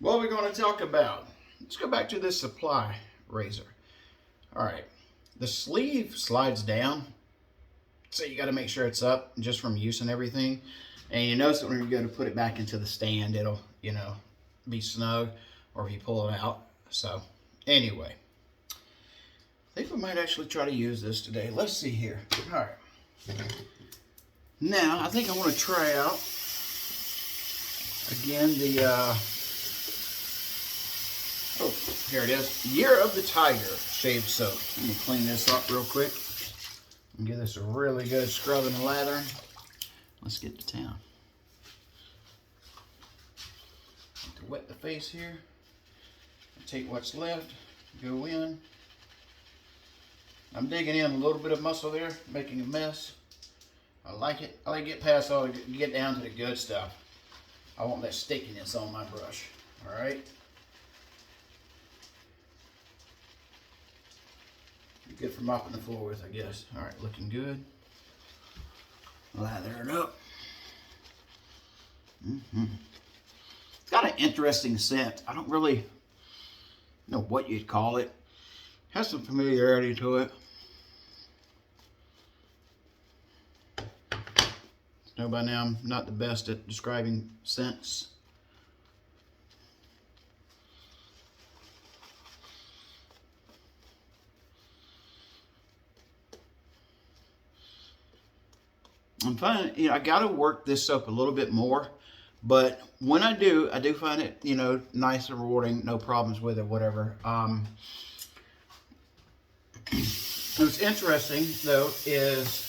What we're going to talk about, let's go back to this supply razor. All right, the sleeve slides down, so you got to make sure it's up just from use and everything. And you notice that when you go to put it back into the stand, it'll, be snug, or if you pull it out. So anyway, I think we might actually try to use this today. Let's see here. All right. Now, I think I want to try out, again, the, oh, here it is. Year of the Tiger Shave Soap. Let me clean this up real quick and give this a really good scrubbing and lathering. Let's get to town. To wet the face here. Take what's left, go in. I'm digging in a little bit of muscle there, making a mess. I like it. I like to get past all, get down to the good stuff. I want that stickiness on my brush. All right. Good for mopping the floor with, I guess. All right, looking good. Lather it up. It's got an interesting scent. I don't really know what you'd call it. Has some familiarity to it. Know by now I'm not the best at describing scents. I'm finding, I got to work this soap a little bit more, but when I do find it, nice and rewarding, no problems with it, whatever. What's interesting though is,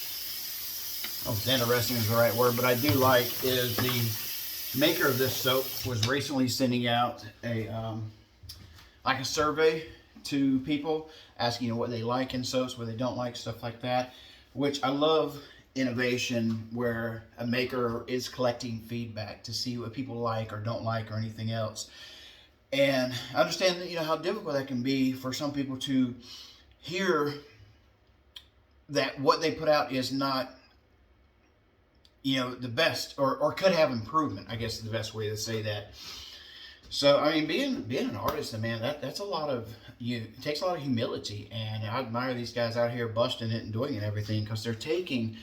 interesting is the right word, but I do like is the maker of this soap was recently sending out a like a survey to people asking what they like in soaps, what they don't like, stuff like that, which I love. Innovation where a maker is collecting feedback to see what people like or don't like or anything else. And I understand that, how difficult that can be for some people to hear that what they put out is not the best, or could have improvement, I guess is the best way to say that. So I mean, being an artist, and man, that's a lot of it takes a lot of humility, and I admire these guys out here busting it and doing it and everything, because they're taking,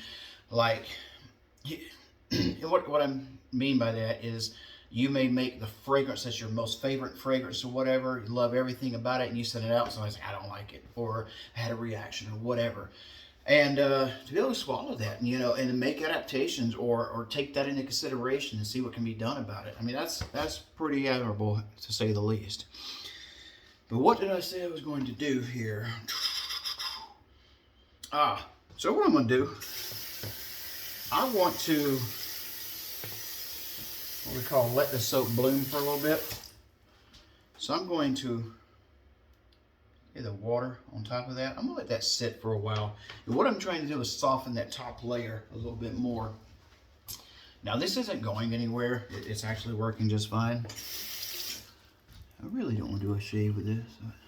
like, what I mean by that is, you may make the fragrance that's your most favorite fragrance or whatever, you love everything about it, and you send it out, and somebody's like, I don't like it, or I had a reaction or whatever. And to be able to swallow that, and to make adaptations or take that into consideration and see what can be done about it. I mean, that's pretty admirable, to say the least. But what did I say I was going to do here? So what I'm going to do, I want to, what we call, let the soap bloom for a little bit. So I'm going to get the water on top of that. I'm going to let that sit for a while. And what I'm trying to do is soften that top layer a little bit more. Now this isn't going anywhere. It's actually working just fine. I really don't want to do a shave with this.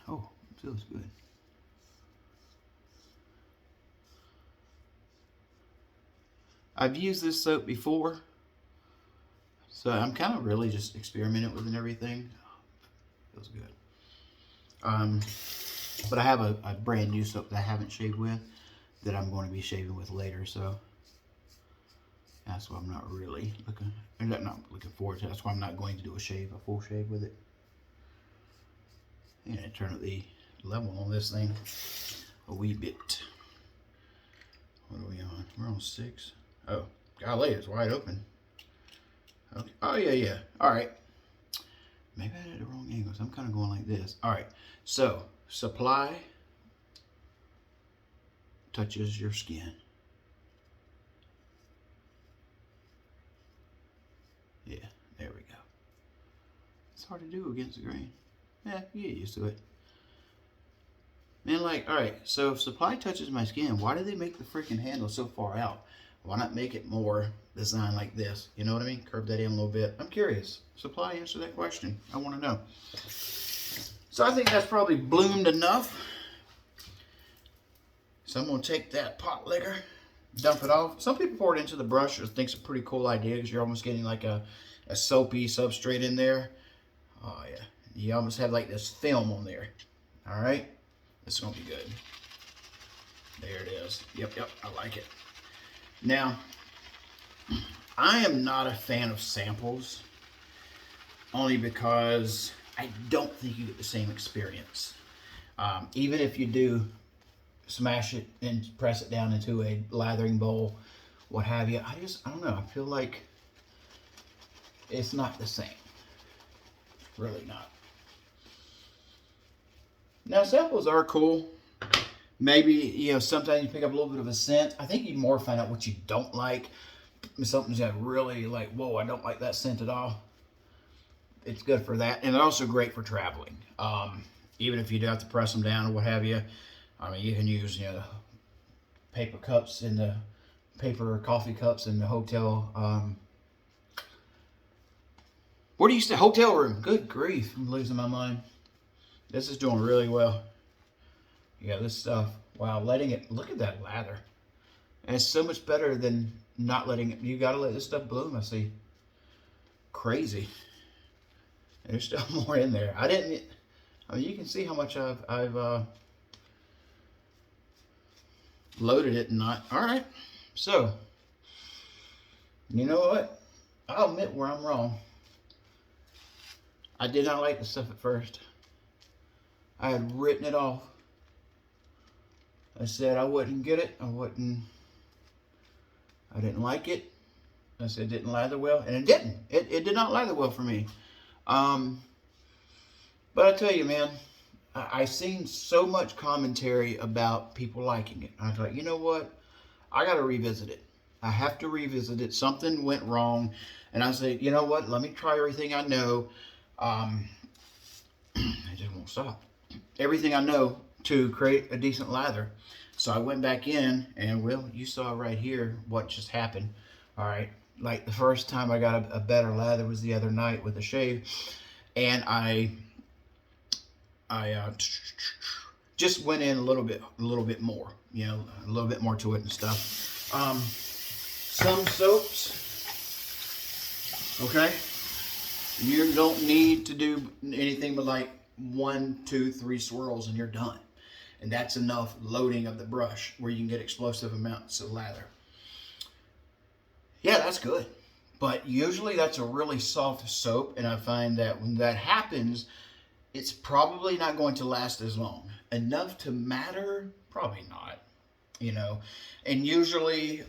Oh, it feels good. I've used this soap before, so I'm kind of really just experimenting with it and everything. Feels good. But I have a brand new soap that I haven't shaved with that I'm going to be shaving with later, so that's why I'm not really looking forward to. That's why I'm not going to do a full shave with it. And turn up the level on this thing a wee bit. What are we on? We're on 6. Oh, golly, it's wide open. Okay. Oh, yeah. All right. Maybe I had the wrong angle, so I'm kind of going like this. All right. So, supply touches your skin. Yeah, there we go. It's hard to do against the grain. Yeah, you get used to it. Man, like, all right, so if supply touches my skin, why do they make the freaking handle so far out? Why not make it more designed like this? You know what I mean? Curve that in a little bit. I'm curious. Supply, answer that question. I want to know. So I think that's probably bloomed enough. So I'm going to take that pot liquor, dump it off. Some people pour it into the brush, which I think is a pretty cool idea because you're almost getting like a soapy substrate in there. Oh yeah, you almost have like this film on there. All right, this is gonna be good. There it is. Yep, I like it. Now, I am not a fan of samples, only because I don't think you get the same experience. Even if you do smash it and press it down into a lathering bowl, what have you, I don't know, I feel like it's not the same. Really not. Now, samples are cool. Maybe, you know, sometimes you pick up a little bit of a scent. I think you more find out what you don't like. If something's got really like, whoa, I don't like that scent at all. It's good for that. And they're also great for traveling. Even if you do have to press them down or what have you. I mean, you can use, you know, paper cups in the paper coffee cups in the hotel. Where do you stay? Hotel room. Good grief. I'm losing my mind. This is doing really well. Yeah, this stuff. Wow, letting it, look at that lather. And it's so much better than not letting it, you gotta let this stuff bloom, I see. Crazy. There's still more in there. I mean, you can see how much I've loaded it and not. All right, so, you know what? I'll admit where I'm wrong. I did not like the stuff at first. I had written it off. I said I wouldn't get it. I didn't like it. I said it didn't lather well, and it didn't. It did not lather well for me. But I tell you, man, I seen so much commentary about people liking it. I thought, you know what? I got to revisit it. I have to revisit it. Something went wrong, and I said, you know what? Let me try everything I know. I just won't stop. Everything I know to create a decent lather. So I went back in, and well, you saw right here what just happened. All right, like the first time I got a better lather was the other night with a shave, and I just went in a little bit more, you know, a little bit more to it and stuff. Some soaps, okay, you don't need to do anything but like 1, 2, 3 swirls and you're done. And that's enough loading of the brush where you can get explosive amounts of lather. Yeah, that's good. But usually that's a really soft soap, and I find that when that happens, it's probably not going to last as long. Enough to matter? Probably not. You know, and usually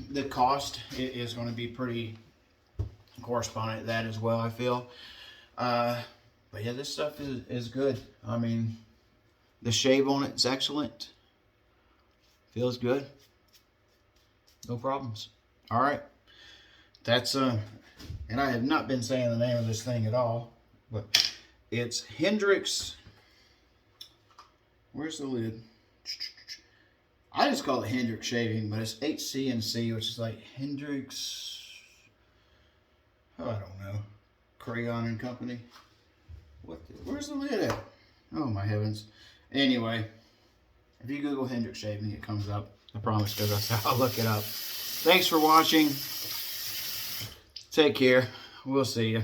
the cost is going to be pretty correspondent to that as well, I feel. But yeah, this stuff is good. I mean, the shave on it is excellent. Feels good. No problems. All right. That's, and I have not been saying the name of this thing at all, but it's Hendrix. Where's the lid? I just call it Hendrix Shaving, but it's HC&C, which is like Hendrix, oh, I don't know, Crayon and Company. Where's the lid at? Oh my heavens. Anyway, if you Google Hendrix Shaving, it comes up. I promise, because that's how I look it up. Thanks for watching. Take care. We'll see you.